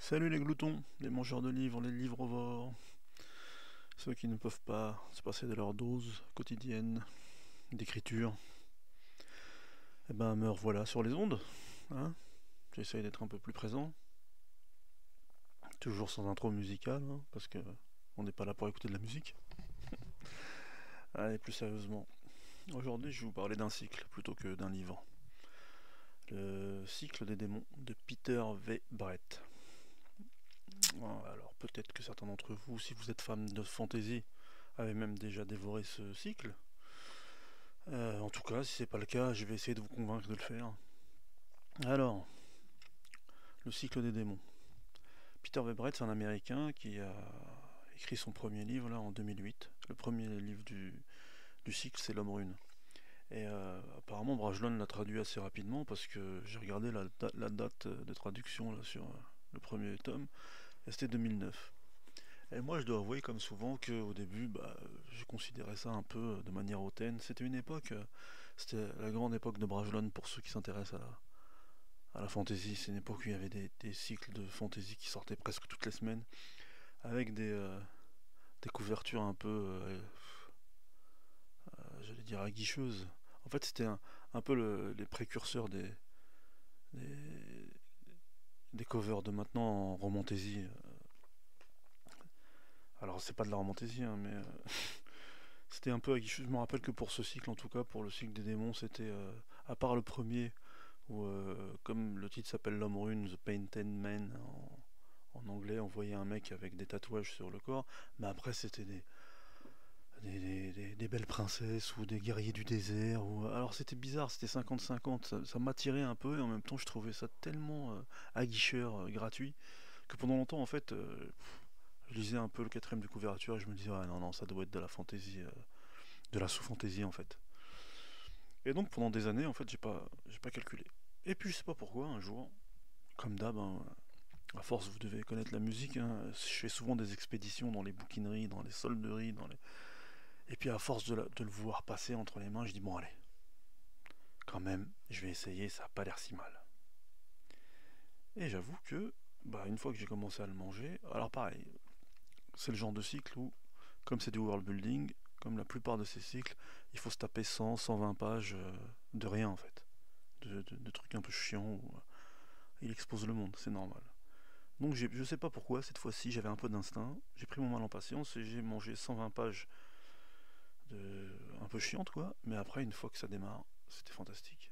Salut les gloutons, les mangeurs de livres, les livres-ovores, ceux qui ne peuvent pas se passer de leur dose quotidienne d'écriture. Eh ben me revoilà sur les ondes, hein. J'essaye d'être un peu plus présent, toujours sans intro musicale, hein, parce que on n'est pas là pour écouter de la musique. Allez, plus sérieusement, aujourd'hui je vais vous parler d'un cycle plutôt que d'un livre. Le cycle des démons de Peter V. Brett. Alors peut-être que certains d'entre vous, si vous êtes fans de fantasy, avez même déjà dévoré ce cycle. En tout cas, si c'est pas le cas, je vais essayer de vous convaincre de le faire. Alors, le cycle des démons. Peter Webrett, c'est un Américain qui a écrit son premier livre là en 2008. Le premier livre du cycle, c'est L'Homme Rune. Et apparemment, Brajlon l'a traduit assez rapidement parce que j'ai regardé la date de traduction là, sur le premier tome, et c'était 2009. Et moi, je dois avouer, comme souvent, qu'au début, je considérais ça un peu de manière hautaine. C'était une époque, c'était la grande époque de Brajlon pour ceux qui s'intéressent à la fantasy. C'est une époque où il y avait des cycles de fantasy qui sortaient presque toutes les semaines, avec des couvertures un peu, j'allais dire, aguicheuses. En fait, c'était un peu les précurseurs des, des covers de maintenant en romantasy. Alors, c'est pas de la romantasy, hein, mais c'était un peu aguicheux. Je me rappelle que pour ce cycle, en tout cas, pour le cycle des démons, c'était, à part le premier, où, comme le titre s'appelle L'Homme Rune, The Painted Man en anglais, on voyait un mec avec des tatouages sur le corps, mais après c'était des belles princesses ou des guerriers du désert. Alors c'était bizarre, c'était 50-50, ça m'attirait un peu et en même temps je trouvais ça tellement aguicheur, gratuit, que pendant longtemps en fait, je lisais un peu le quatrième de couverture et je me disais, ah non, non, ça doit être de la fantaisie, de la sous-fantaisie en fait. Et donc pendant des années, en fait, j'ai pas calculé. Et puis je sais pas pourquoi, un jour, comme d'hab, hein, à force, vous devez connaître la musique, hein. Je fais souvent des expéditions dans les bouquineries, dans les solderies, et puis à force de le voir passer entre les mains, je dis bon allez, quand même, je vais essayer, ça a pas l'air si mal. Et j'avoue que, une fois que j'ai commencé à le manger, alors pareil, c'est le genre de cycle où, comme c'est du world building, comme la plupart de ces cycles, il faut se taper 100, 120 pages de rien en fait, de trucs un peu chiants où il expose le monde, c'est normal. Donc je sais pas pourquoi, cette fois-ci j'avais un peu d'instinct, j'ai pris mon mal en patience et j'ai mangé 120 pages un peu chiantes quoi, mais après une fois que ça démarre, c'était fantastique.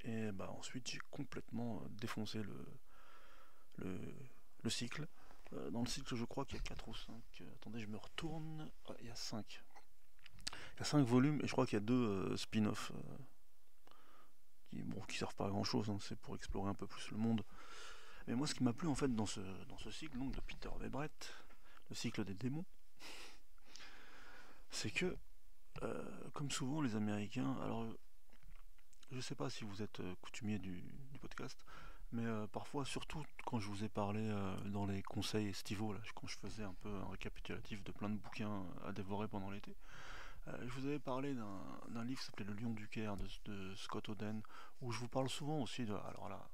Et ensuite j'ai complètement défoncé le, le cycle. Dans le cycle je crois qu'il y a 4 ou 5. Attendez, je me retourne. Ah, il y a 5. Il y a 5 volumes et je crois qu'il y a 2 spin-offs qui servent pas à grand chose, hein, c'est pour explorer un peu plus le monde. Mais moi ce qui m'a plu en fait dans ce cycle donc, de Peter Webrett, le cycle des démons, c'est que comme souvent les Américains, alors je sais pas si vous êtes coutumier du podcast, mais parfois, surtout quand je vous ai parlé dans les conseils estivaux, là, quand je faisais un peu un récapitulatif de plein de bouquins à dévorer pendant l'été, je vous avais parlé d'un livre qui s'appelait Le Lion du Caire de Scott Oden, où je vous parle souvent aussi alors là,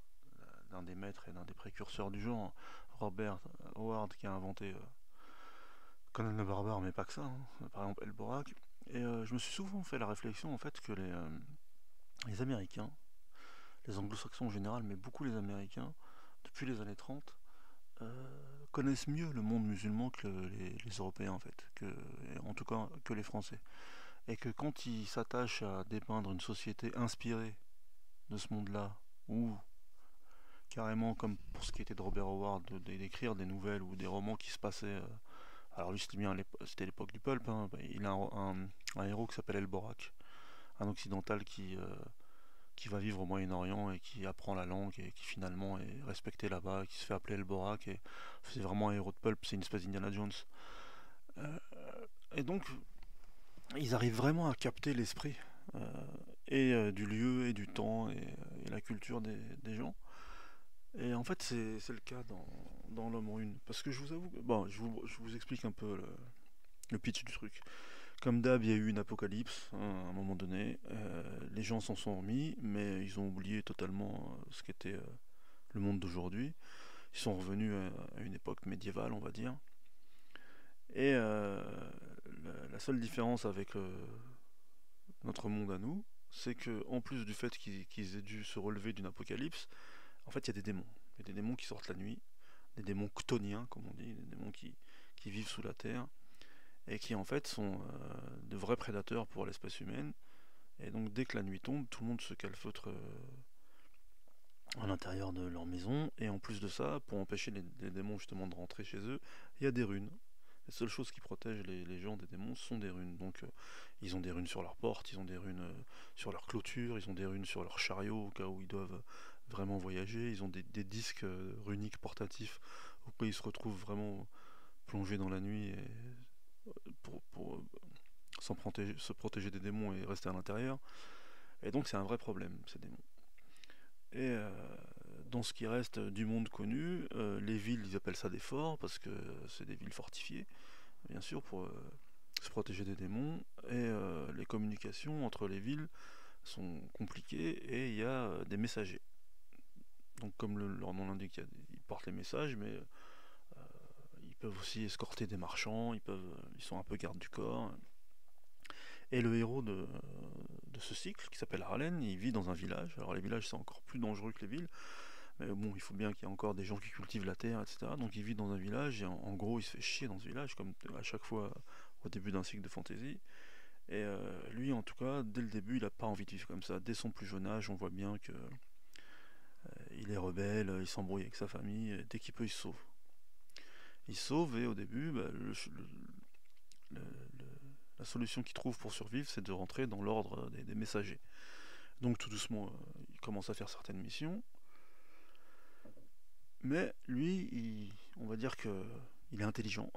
d'un des maîtres et d'un des précurseurs du genre, Robert Howard, qui a inventé Conan le Barbare, mais pas que ça, hein, par exemple Elborak. Et je me suis souvent fait la réflexion en fait que les Américains, les anglo-saxons en général, mais beaucoup les Américains, depuis les années 30, connaissent mieux le monde musulman que les Européens en fait, en tout cas que les Français. Et que quand ils s'attachent à dépeindre une société inspirée de ce monde-là, ou carrément comme pour ce qui était de Robert Howard, d'écrire des nouvelles ou des romans qui se passaient... alors lui c'était l'époque du pulp, hein, il a un héros qui s'appelle Elborak, un occidental qui va vivre au Moyen-Orient et qui apprend la langue et qui finalement est respecté là-bas, qui se fait appeler Elborak, et c'est vraiment un héros de pulp, c'est une espèce d'Indiana Jones. Euh, et donc, ils arrivent vraiment à capter l'esprit euh, du lieu et du temps et la culture des gens. Et en fait, c'est le cas dans L'Homme Rune. Parce que je vous avoue, je vous explique un peu le pitch du truc. Comme d'hab, il y a eu une apocalypse hein, à un moment donné. Les gens s'en sont remis, mais ils ont oublié totalement ce qu'était le monde d'aujourd'hui. Ils sont revenus à une époque médiévale, on va dire. Et la seule différence avec notre monde à nous, c'est que en plus du fait qu'ils aient dû se relever d'une apocalypse, en fait, il y a des démons. Il y a des démons qui sortent la nuit, des démons chtoniens, comme on dit, des démons qui vivent sous la terre, et qui en fait sont de vrais prédateurs pour l'espèce humaine. Et donc dès que la nuit tombe, tout le monde se calfeutre à l'intérieur de leur maison, et en plus de ça, pour empêcher les démons justement de rentrer chez eux, il y a des runes. Les seules choses qui protègent les gens des démons sont des runes. Donc ils ont des runes sur leurs portes, ils ont des runes sur leurs clôtures, ils ont des runes sur leurs chariots au cas où ils doivent vraiment voyager, ils ont des disques runiques portatifs au cas où ils se retrouvent vraiment plongés dans la nuit pour se protéger des démons et rester à l'intérieur. Et donc c'est un vrai problème, ces démons. Et dans ce qui reste du monde connu, les villes, ils appellent ça des forts, parce que c'est des villes fortifiées, bien sûr, pour se protéger des démons. Et les communications entre les villes sont compliquées, et il y a des messagers. Donc comme leur nom l'indique, ils portent les messages, mais ils peuvent aussi escorter des marchands, ils sont un peu garde du corps. Et le héros de ce cycle, qui s'appelle Harlan, il vit dans un village. Alors les villages, c'est encore plus dangereux que les villes, mais bon, il faut bien qu'il y ait encore des gens qui cultivent la terre, etc. Donc il vit dans un village, et en gros, il se fait chier dans ce village, comme à chaque fois au début d'un cycle de fantasy. Et lui, en tout cas, dès le début, il n'a pas envie de vivre comme ça. Dès son plus jeune âge, on voit bien que il est rebelle, il s'embrouille avec sa famille, et dès qu'il peut, il se sauve. Il se sauve, et au début, bah, le- la solution qu'il trouve pour survivre, c'est de rentrer dans l'ordre des messagers. Donc tout doucement, il commence à faire certaines missions, mais lui, on va dire que il est intelligent.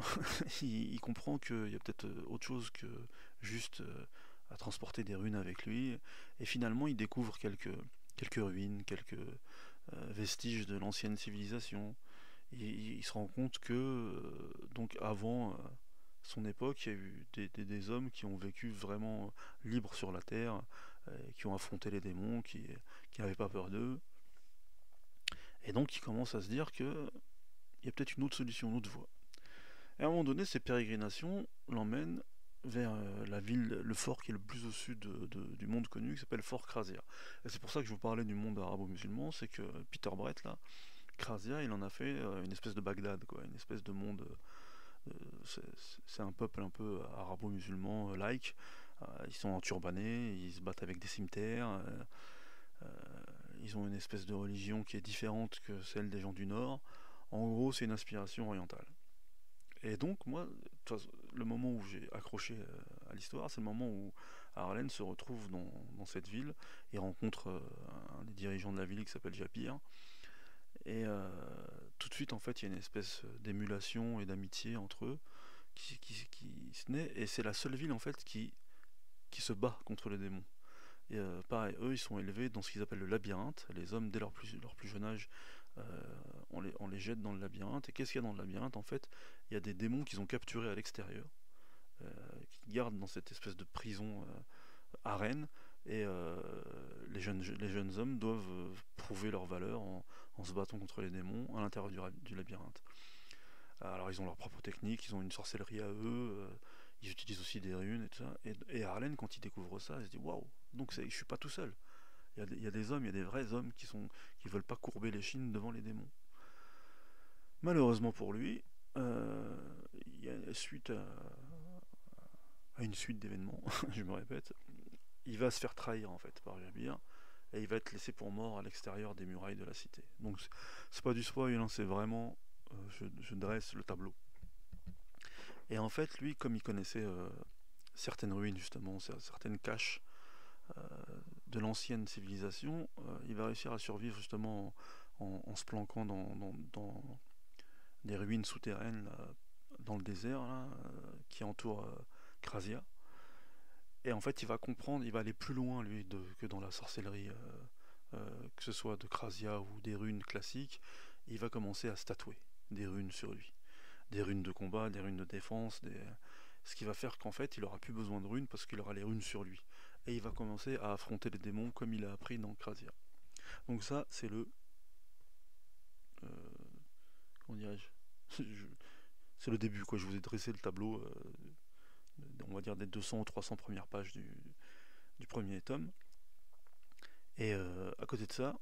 Il comprend qu'il y a peut-être autre chose que juste à transporter des runes avec lui, et finalement il découvre quelques ruines, quelques vestiges de l'ancienne civilisation. Il se rend compte que donc avant son époque, il y a eu des hommes qui ont vécu vraiment libres sur la terre, qui ont affronté les démons, qui n'avaient pas peur d'eux. Et donc il commence à se dire que il y a peut-être une autre solution, une autre voie. Et à un moment donné, ces pérégrinations l'emmènent vers la ville, le fort qui est le plus au sud du monde connu, qui s'appelle Fort Krasia. Et c'est pour ça que je vous parlais du monde arabo-musulman, c'est que Peter Brett, là, Krasia, il en a fait une espèce de Bagdad, quoi, une espèce de monde. C'est un peuple un peu arabo-musulman, like. Ils sont enturbanés, ils se battent avec des cimetières. Ils ont une espèce de religion qui est différente que celle des gens du Nord. En gros, c'est une inspiration orientale. Et donc, moi, le moment où j'ai accroché à l'histoire, c'est le moment où Harlan se retrouve dans cette ville et rencontre un des dirigeants de la ville qui s'appelle Japir. Et tout de suite, en fait, il y a une espèce d'émulation et d'amitié entre eux qui se naît. Et c'est la seule ville, en fait, qui se bat contre les démons. Et pareil, eux, ils sont élevés dans ce qu'ils appellent le labyrinthe. Les hommes, dès leur plus jeune âge, on les jette dans le labyrinthe. Et qu'est-ce qu'il y a dans le labyrinthe? En fait, il y a des démons qu'ils ont capturés à l'extérieur, qui gardent dans cette espèce de prison arène. Et les jeunes hommes doivent prouver leur valeur en se battant contre les démons à l'intérieur du labyrinthe. Alors ils ont leur propre technique, ils ont une sorcellerie à eux, ils utilisent aussi des runes et tout ça. Et Harlan, quand il découvre ça, il se dit waouh, donc je suis pas tout seul. Il y a des hommes, il y a des vrais hommes qui veulent pas courber les chines devant les démons. Malheureusement pour lui, il y a à une suite d'événements, je me répète, il va se faire trahir en fait par Jabir, et il va être laissé pour mort à l'extérieur des murailles de la cité. Donc c'est pas du spoil, hein, c'est vraiment je dresse le tableau. Et en fait, lui, comme il connaissait certaines ruines justement, certaines caches euh, de l'ancienne civilisation, il va réussir à survivre justement en se planquant dans des ruines souterraines là, dans le désert là, qui entourent Krasia. Et en fait, il va comprendre, il va aller plus loin lui que dans la sorcellerie, que ce soit de Krasia ou des runes classiques. Il va commencer à se tatouer des runes sur lui, des runes de combat, des runes de défense, ce qui va faire qu'en fait, il aura plus besoin de runes parce qu'il aura les runes sur lui. Et il va commencer à affronter les démons comme il a appris dans Krasia. Donc ça, c'est euh, dirais-je, c'est le début, quoi. Je vous ai dressé le tableau, on va dire des 200 ou 300 premières pages du premier tome. Et à côté de ça,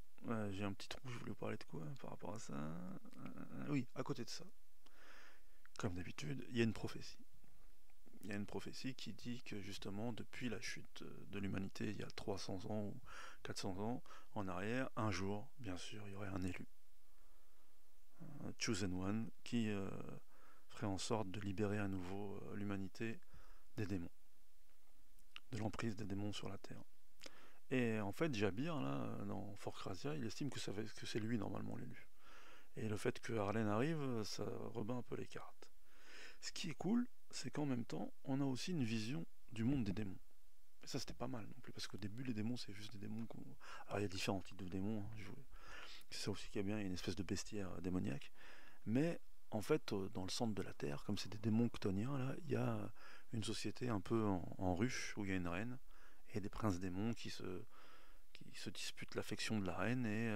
j'ai un petit trou, je voulais vous parler de quoi par rapport à ça. Oui, à côté de ça, comme d'habitude, il y a une prophétie. Il y a une prophétie qui dit que justement, depuis la chute de l'humanité, il y a 300 ans ou 400 ans en arrière, un jour, bien sûr, il y aurait un élu, un chosen one, qui ferait en sorte de libérer à nouveau l'humanité des démons, de l'emprise des démons sur la Terre. Et en fait, Jabir, là, dans Fort Krasia, il estime que c'est lui normalement l'élu. Et le fait que Harlen arrive, ça rebat un peu les cartes. Ce qui est cool, c'est qu'en même temps, on a aussi une vision du monde des démons. Et ça, c'était pas mal non plus, parce qu'au début, les démons, c'est juste des démons. Alors, il y a différents types de démons. C'est ça aussi qui est bien, il y a une espèce de bestiaire démoniaque. Mais en fait, dans le centre de la Terre, comme c'est des démons chtoniens, là, il y a une société un peu en ruche, où il y a une reine, et des princes démons qui se disputent l'affection de la reine, et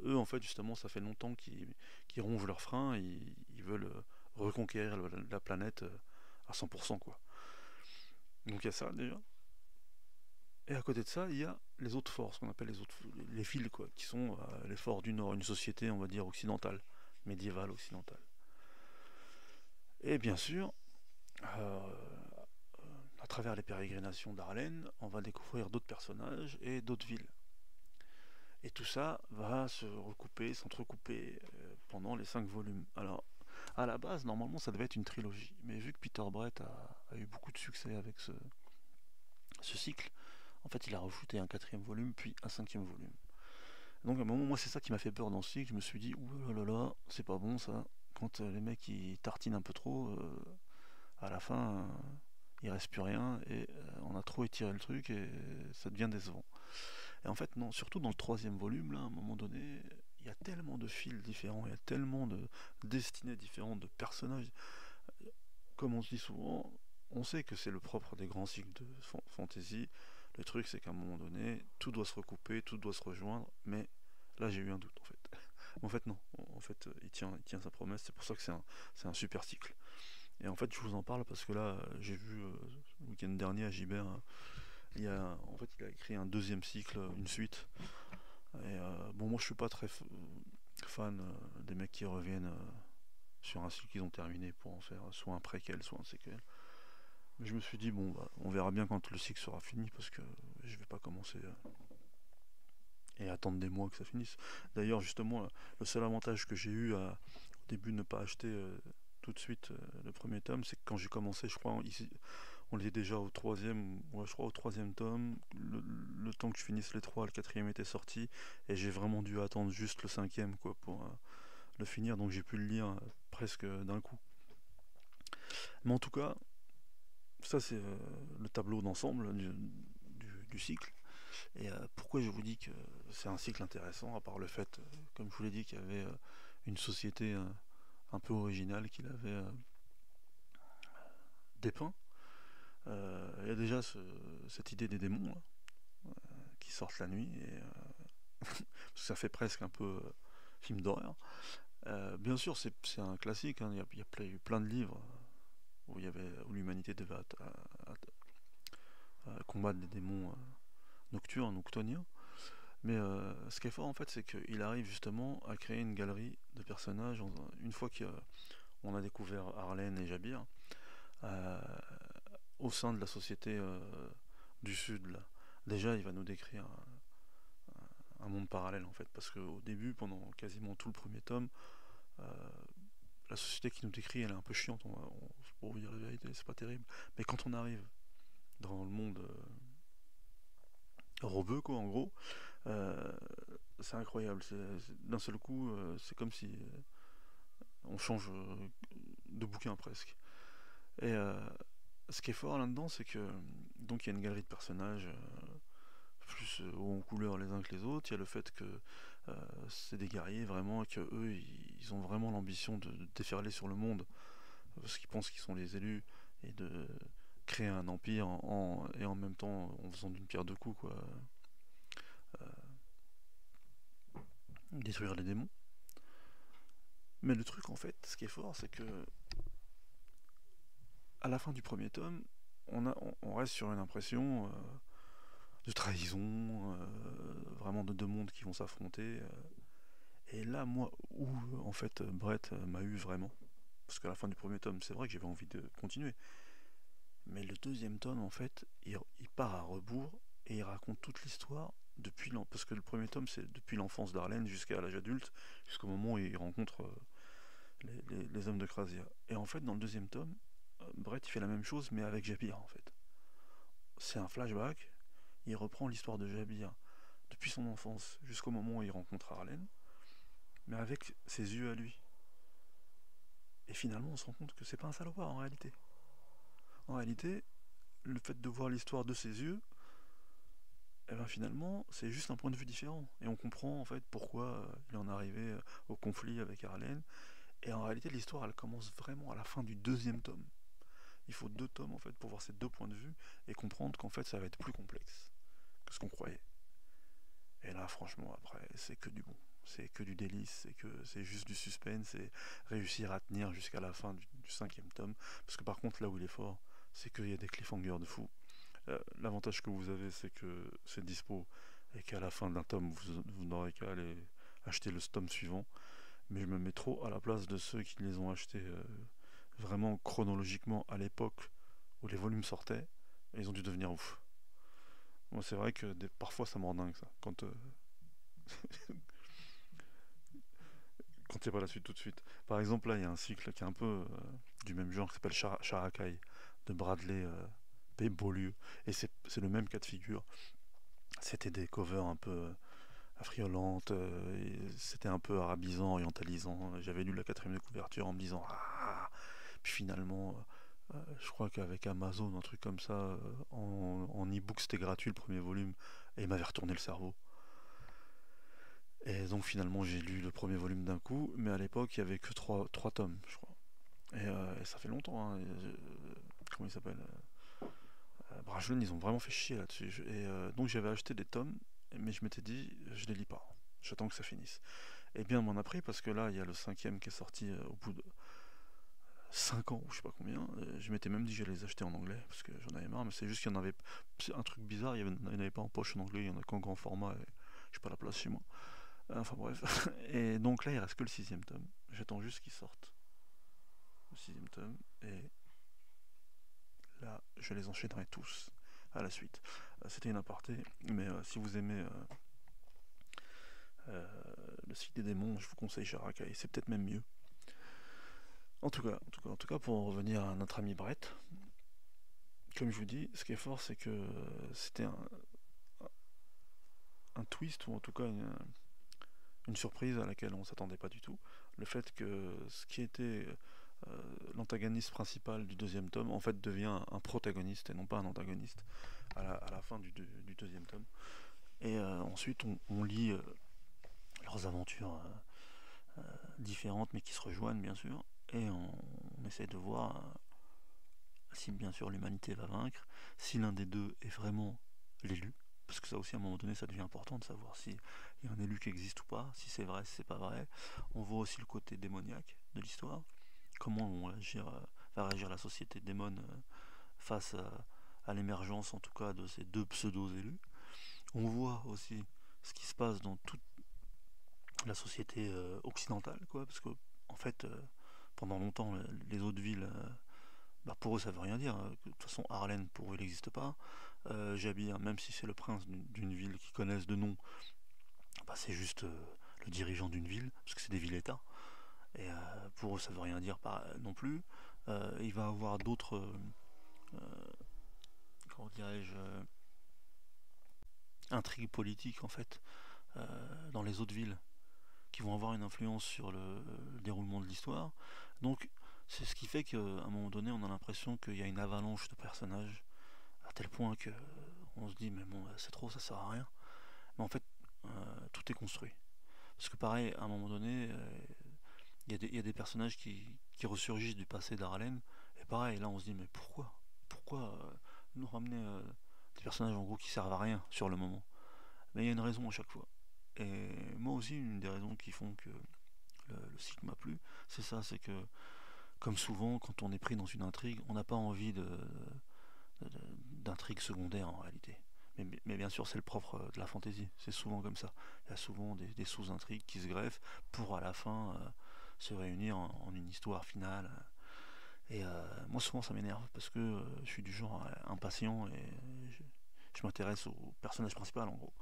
eux, en fait, justement, ça fait longtemps qu'ils rongent leurs freins, ils veulent reconquérir la planète à 100%, quoi. Donc il y a ça, déjà. Et à côté de ça, il y a les autres forces, qu'on appelle les fils, quoi, qui sont les forces du Nord, une société, on va dire, occidentale, médiévale occidentale. Et bien sûr, euh, à travers les pérégrinations d'Arlen, on va découvrir d'autres personnages et d'autres villes. Et tout ça va se recouper, s'entrecouper pendant les 5 volumes. Alors, à la base, normalement, ça devait être une trilogie. Mais vu que Peter Brett a eu beaucoup de succès avec ce cycle, en fait, il a rajouté un 4e volume, puis un 5e volume. Donc, à un moment, moi, c'est ça qui m'a fait peur dans ce cycle. Je me suis dit, ouh là là là, c'est pas bon ça. Quand les mecs ils tartinent un peu trop, à la fin, il reste plus rien et on a trop étiré le truc et ça devient décevant. Et en fait, non, surtout dans le 3e volume, là, à un moment donné, il y a tellement de fils différents, il y a tellement de destinées différentes, de personnages. Comme on se dit souvent, on sait que c'est le propre des grands cycles de fantasy. Le truc, c'est qu'à un moment donné, tout doit se recouper, tout doit se rejoindre, mais là, j'ai eu un doute, en fait. En fait, non. En fait, il tient sa promesse, c'est pour ça que c'est un super cycle. Et en fait, je vous en parle parce que là, j'ai vu le week-end dernier à Gibert, il a écrit un 2e cycle, une suite. Et bon, moi, je suis pas très fan des mecs qui reviennent sur un cycle qu'ils ont terminé pour en faire soit un préquel, soit un séquel. Mais je me suis dit, bon, bah, on verra bien quand le cycle sera fini parce que je vais pas commencer et attendre des mois que ça finisse. D'ailleurs, justement, le seul avantage que j'ai eu au début de ne pas acheter tout de suite le premier tome, c'est que quand j'ai commencé, je crois, ici, on était déjà au 3e, ouais, je crois au 3e tome. Le temps que je finisse les 3, le 4e était sorti et j'ai vraiment dû attendre juste le 5e, quoi, pour le finir. Donc j'ai pu le lire presque d'un coup. Mais en tout cas, ça c'est le tableau d'ensemble du cycle. Et pourquoi je vous dis que c'est un cycle intéressant, à part le fait, comme je vous l'ai dit, qu'il y avait une société un peu originale qu'il avait dépeint. Il y a déjà cette idée des démons là, qui sortent la nuit, et ça fait presque un peu film d'horreur. Bien sûr, c'est un classique, hein, il y a eu plein de livres où l'humanité devait combattre des démons nocturnes, noctoniens. Mais ce qui est fort en fait, c'est qu'il arrive justement à créer une galerie de personnages. Une fois qu'on a découvert Harlen et Jabir, euh, au sein de la société du Sud, là, déjà il va nous décrire un monde parallèle en fait, parce qu'au début, pendant quasiment tout le premier tome, euh, la société qui nous décrit, elle est un peu chiante, pour vous dire la vérité, c'est pas terrible. Mais quand on arrive dans le monde robeux, quoi, en gros, euh, c'est incroyable. D'un seul coup, c'est comme si on change de bouquin presque. Et ce qui est fort là-dedans, c'est que donc il y a une galerie de personnages plus haut en couleur les uns que les autres. Il y a le fait que c'est des guerriers vraiment, et que eux, ils ont vraiment l'ambition de déferler sur le monde parce qu'ils pensent qu'ils sont les élus et de créer un empire et en même temps en faisant d'une pierre deux coups, quoi. Détruire les démons. Mais le truc, en fait, ce qui est fort, c'est que à la fin du premier tome, on reste sur une impression de trahison, vraiment de deux mondes qui vont s'affronter. Et là, moi, où en fait Brett m'a eu vraiment, parce qu'à la fin du premier tome, c'est vrai que j'avais envie de continuer. Mais le deuxième tome, en fait, il part à rebours et il raconte toute l'histoire depuis parce que le premier tome, c'est depuis l'enfance d'Arlene jusqu'à l'âge adulte, jusqu'au moment où il rencontre les hommes de Krasia. Et en fait, dans le deuxième tome, Brett il fait la même chose, mais avec Jabir, en fait. C'est un flashback, il reprend l'histoire de Jabir depuis son enfance jusqu'au moment où il rencontre Arlene, mais avec ses yeux à lui. Et finalement, on se rend compte que c'est pas un salopard en réalité. En réalité, le fait de voir l'histoire de ses yeux, et ben finalement, c'est juste un point de vue différent. Et on comprend en fait pourquoi il en est arrivé au conflit avec Arlene. Et en réalité, l'histoire, elle commence vraiment à la fin du deuxième tome. Il faut deux tomes en fait pour voir ces deux points de vue et comprendre qu'en fait, ça va être plus complexe que ce qu'on croyait. Et là, franchement, après, c'est que du bon. C'est que du délice, c'est juste du suspense et réussir à tenir jusqu'à la fin du cinquième tome. Parce que par contre, là où il est fort, c'est qu'il y a des cliffhangers de fou. L'avantage que vous avez, c'est que c'est dispo et qu'à la fin d'un tome, vous n'aurez qu'à aller acheter le tome suivant. Mais je me mets trop à la place de ceux qui les ont achetés vraiment chronologiquement à l'époque où les volumes sortaient et ils ont dû devenir ouf. Moi, c'est vrai que parfois ça me rend dingue ça. Quand il n'y a pas la suite tout de suite. Par exemple, là, il y a un cycle qui est un peu du même genre qui s'appelle Sharakai de Bradley P. Beaulieu. Et c'est le même cas de figure. C'était des covers un peu affriolantes, c'était un peu arabisant, orientalisant. J'avais lu la quatrième de couverture en me disant ah. Puis finalement, je crois qu'avec Amazon, un truc comme ça, en e-book c'était gratuit le premier volume, et il m'avait retourné le cerveau. Et donc finalement j'ai lu le premier volume d'un coup, mais à l'époque il n'y avait que trois tomes, je crois. Et ça fait longtemps, hein. Comment il s'appelle Brajlon, ils ont vraiment fait chier là-dessus. Donc j'avais acheté des tomes, mais je m'étais dit, je les lis pas. J'attends que ça finisse. Et bien, on m'en a pris parce que là, il y a le cinquième qui est sorti au bout de 5 ans ou je sais pas combien. Je m'étais même dit que j'allais les acheter en anglais parce que j'en avais marre, mais c'est juste qu'il y en avait. C'est un truc bizarre, il n'y en avait pas en poche en anglais, il y en a qu'en grand format et j'ai pas la place chez moi. Enfin bref. Et donc là, il reste que le sixième tome. J'attends juste qu'il sorte. Le sixième tome. Et là, je les enchaînerai tous à la suite. C'était une aparté, mais si vous aimez le cycle des démons, je vous conseille Sharakai, c'est peut-être même mieux. En tout cas, pour en revenir à notre ami Brett, comme je vous dis, ce qui est fort, c'est que c'était un twist, ou en tout cas une surprise à laquelle on ne s'attendait pas du tout. Le fait que ce qui était l'antagoniste principal du deuxième tome, en fait, devient un protagoniste et non pas un antagoniste à la fin du deuxième tome. Et ensuite, on lit leurs aventures différentes, mais qui se rejoignent, bien sûr. Et on essaie de voir si, bien sûr, l'humanité va vaincre, si l'un des deux est vraiment l'élu. Parce que ça aussi, à un moment donné, ça devient important de savoir s'il y a un élu qui existe ou pas, si c'est vrai, si c'est pas vrai. On voit aussi le côté démoniaque de l'histoire, comment va réagir la société démon face à l'émergence, en tout cas, de ces deux pseudo-élus. On voit aussi ce qui se passe dans toute la société occidentale, quoi, parce que, en fait, pendant longtemps, les autres villes, bah pour eux, ça veut rien dire. De toute façon, Harlem, pour eux, il n'existe pas. Jabir, même si c'est le prince d'une ville qu'ils connaissent de nom, bah, c'est juste le dirigeant d'une ville, parce que c'est des villes-États. Et pour eux, ça veut rien dire non plus. Il va avoir d'autres, comment dirais-je, intrigues politiques, en fait, dans les autres villes, qui vont avoir une influence sur le déroulement de l'histoire. Donc, c'est ce qui fait qu'à un moment donné, on a l'impression qu'il y a une avalanche de personnages, à tel point que on se dit, mais bon, c'est trop, ça sert à rien. Mais en fait, tout est construit. Parce que pareil, à un moment donné, il y a des personnages qui ressurgissent du passé d'Harlem. Et pareil, là on se dit, mais pourquoi nous ramener des personnages en gros qui servent à rien sur le moment. Mais il y a une raison à chaque fois. Et moi aussi, une des raisons qui font que le cycle m'a plu, c'est ça, c'est que comme souvent quand on est pris dans une intrigue, on n'a pas envie d'intrigue secondaire en réalité. Mais bien sûr c'est le propre de la fantaisie, c'est souvent comme ça. Il y a souvent des sous-intrigues qui se greffent pour à la fin se réunir en une histoire finale. Et moi souvent ça m'énerve parce que je suis du genre impatient et je m'intéresse au personnage principal en gros.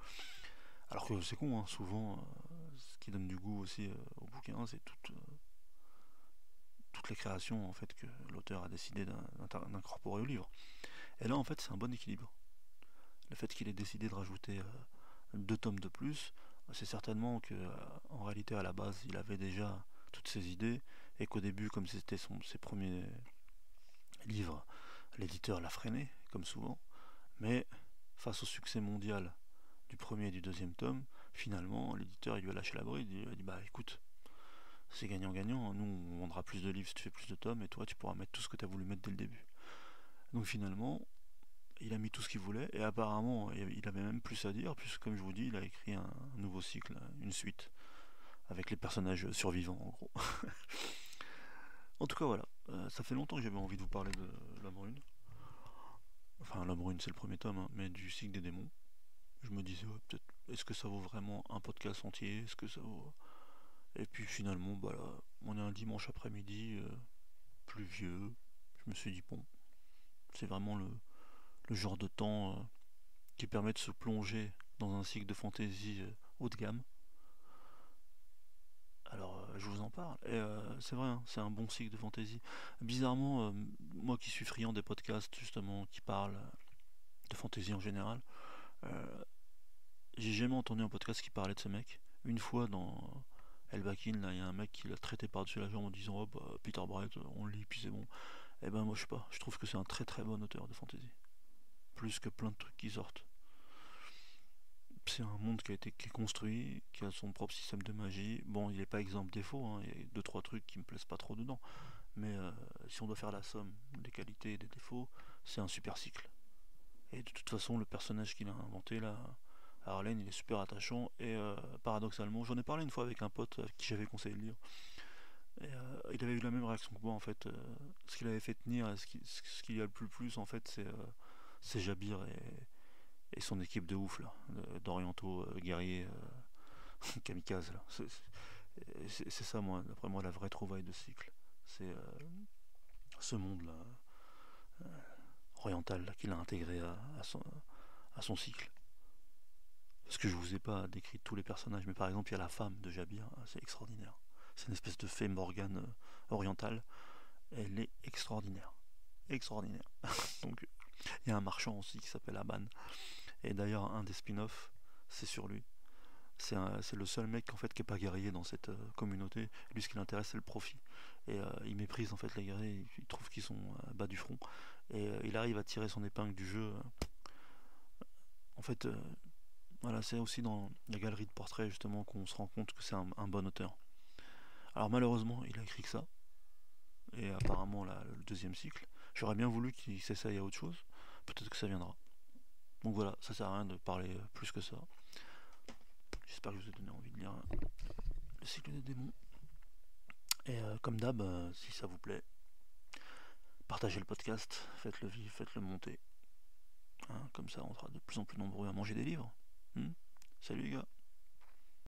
Alors que c'est con, hein, souvent ce qui donne du goût aussi au bouquin, c'est toutes les créations en fait que l'auteur a décidé d'incorporer au livre. Et là en fait c'est un bon équilibre. Le fait qu'il ait décidé de rajouter 2 tomes de plus, c'est certainement que en réalité à la base il avait déjà toutes ses idées et qu'au début comme c'était ses premiers livres, l'éditeur l'a freiné comme souvent, mais face au succès mondial du premier et du deuxième tome, finalement l'éditeur il lui a lâché la bride, il lui a dit bah écoute, c'est gagnant-gagnant, nous on vendra plus de livres si tu fais plus de tomes et toi tu pourras mettre tout ce que tu as voulu mettre dès le début. Donc finalement il a mis tout ce qu'il voulait et apparemment il avait même plus à dire puisque comme je vous dis il a écrit un nouveau cycle, une suite avec les personnages survivants en gros. En tout cas voilà, ça fait longtemps que j'avais envie de vous parler de L'Homme Rune. Enfin L'Homme Rune c'est le premier tome, hein, mais du cycle des démons. Je me disais ouais, peut-être est-ce que ça vaut vraiment un podcast entier, est-ce que ça vaut... Et puis finalement bah là, on est un dimanche après-midi, pluvieux, je me suis dit bon, c'est vraiment le genre de temps qui permet de se plonger dans un cycle de fantasy haut de gamme. Alors je vous en parle. Et c'est vrai, hein, c'est un bon cycle de fantasy. Bizarrement, moi qui suis friand des podcasts justement qui parlent de fantasy en général, euh, j'ai jamais entendu un podcast qui parlait de ce mec. Une fois dans Elbakin, là, il y a un mec qui l'a traité par-dessus la jambe en disant oh, bah, Peter Brett, on le lit puis c'est bon. Et ben moi je sais pas, je trouve que c'est un très très bon auteur de fantasy. Plus que plein de trucs qui sortent. C'est un monde qui est construit, qui a son propre système de magie. Bon, il n'est pas exempt de défauts, hein, il y a 2-3 trucs qui me plaisent pas trop dedans. Mais si on doit faire la somme des qualités et des défauts, c'est un super cycle. Et de toute façon, le personnage qu'il a inventé là, Harlan, il est super attachant. Et paradoxalement, j'en ai parlé une fois avec un pote à qui j'avais conseillé le livre. Et il avait eu la même réaction que moi en fait. Ce qu'il avait fait tenir, ce qui lui a le plus en fait, c'est Jabir et son équipe de ouf là, d'orientaux guerriers kamikazes là. C'est ça moi, d'après moi, la vraie trouvaille de cycle. C'est ce monde là oriental là, qu'il a intégré à son cycle. Parce que je vous ai pas décrit tous les personnages, mais par exemple il y a la femme de Jabir, c'est extraordinaire. C'est une espèce de fée Morgane orientale. Elle est extraordinaire. Extraordinaire. Donc il y a un marchand aussi qui s'appelle Aban. Et d'ailleurs un des spin-offs, c'est sur lui. C'est le seul mec en fait qui est pas guerrier dans cette communauté. Lui ce qui l'intéresse c'est le profit. Et il méprise en fait les guerriers, il trouve qu'ils sont bas du front. Et il arrive à tirer son épingle du jeu. En fait, voilà, c'est aussi dans la galerie de portraits justement qu'on se rend compte que c'est un bon auteur. Alors malheureusement il a écrit que ça. Et apparemment là, le deuxième cycle. J'aurais bien voulu qu'il s'essaye à autre chose. Peut-être que ça viendra. Donc voilà, ça sert à rien de parler plus que ça. J'espère que je vous ai donné envie de lire le cycle des démons. Et comme d'hab, si ça vous plaît, partagez le podcast, faites-le vivre, faites-le monter. Hein, comme ça, on sera de plus en plus nombreux à manger des livres. Salut les gars.